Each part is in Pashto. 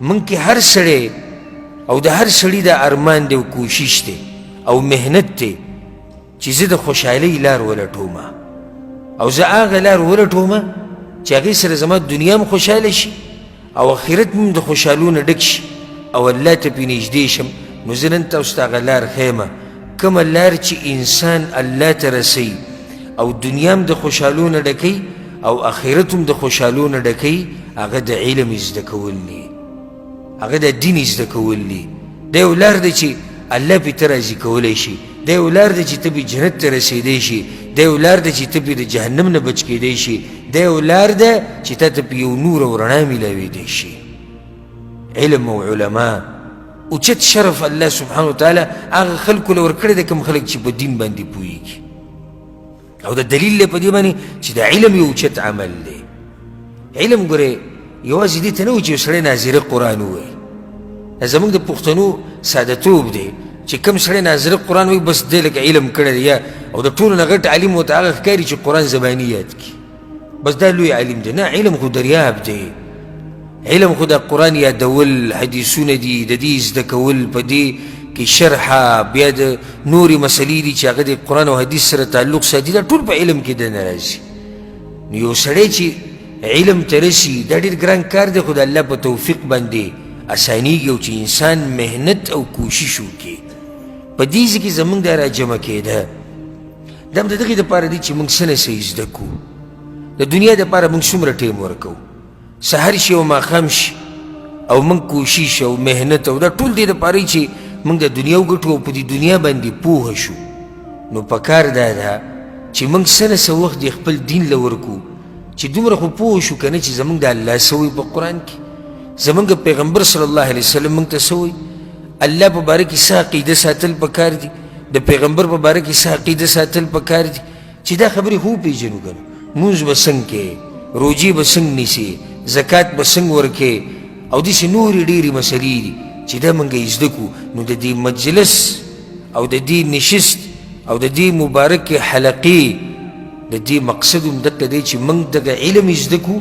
من کې هر سړی او د هر سړي د ارمان دی او کوشش دی او مهنت دی چې زه د خوشحالۍ لار ولټومه او زه هغه لار ولټومه چې هغې سره زما دنیا هم خوشحاله شي او آخرت هم د خوشحالو نه ډک شي او الله ته پرې نږدې شم. نو زه نن تاسو ته هغه لار ښیمه، کومه لار چې انسان الله ته رسوي او دنیا هم د خوشحالو نه ډکوي او آخرت هم د خوشحالو نه ډکوي، هغه د علم زده کول دي، هغه د دین زده کول دي. دا یو لار دی چې الله پرې ته راضي کولی شي، دا یو لار دی چې ته پرې جنت ته رسېدی شي، دا یو لار دی چې ته پرې د جهنم نه بچ کېدی شي، دا یو لار ده چې تا ته پرې یو نور او رڼا میلاویدی شي. علم او علما اوچت شرف الله سبحانه وتعالی هغه خلکو له ورکړی دی کوم خلک چې په دین باندې پوهېږي، او د دلیل دی په دې باندې چې د علم یو اوچت عمل دی. علم ګورې یوازې دې ته نه وایي چې یو سړی ناظره قرآن ووایي. زموږ د پښتنو سادهتوب دی چې کوم سړی ناظره قرآن وایي بس دی لکه علم کړی دی، یا او د ټولو نه غټ عالم ورته هغه ښکاري چې قرآن زباني یاد کړي، بس دا لوی عالم دی. نه، علم خو دریاب دی، علم خو د قرآن یادول، حدیثونه دي د دې زده کول، په دې کې شرحه، بیا د نورې مسلې دي چې هغه د قرآن او حدیث سره تعلق ساتي، دا ټول په علم کې دننه راځي. نو یو سړی چې علم ته رسي دا ډېر ګران کار دی، خو د الله په توفیق باندې اسانیږي او چې انسان مهنت او کوشش وکړي. په دې ځای کې زموږ دا راجمع کېده دا هم د دغې دپاره دی چې موږ څه نه څه زده کړو، د دنیا دپاره موږ څومره ټیم ورکوو، سحر شي او ماښام شي او موږ کوشش او مهنت او دا ټول دې دپاره چې موږ د دنیا وګټو او په دې دنیا باندې پوهه شو. نو پکار دا ده چې موږ څه نه څه وخت د خپل دین له ورکو، چې دومره خو پوه شو که نه چې زموږ د الله څه وایي په قرآن کې، زموږ پیغمبر صلی الله علیه وسلم موږ ته څه وایي، الله په باره کې څه عقیده ساتل پکار دي، د پیغمبر په باره کې څه عقیده ساتل پکار دي، چې دا خبرې خو وپېژنو که نه. مونځ به څنګه کوې، روجې به څنګه نیسې، زکات به څنګه ورکې، او داسې نورې ډېرې مسلې دي چې دا موږ یې زده کړو. نو د دې مجلس او د دې نشست او د دې مبارکې حلقې د دې مقصد هم دغه دی چې موږ دغه علم یې زده کړو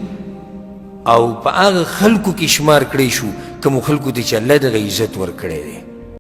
او په هغه خلکو کې شمار کړی شو کومو خلکو ته چې الله دغه عزت ورکړی دی.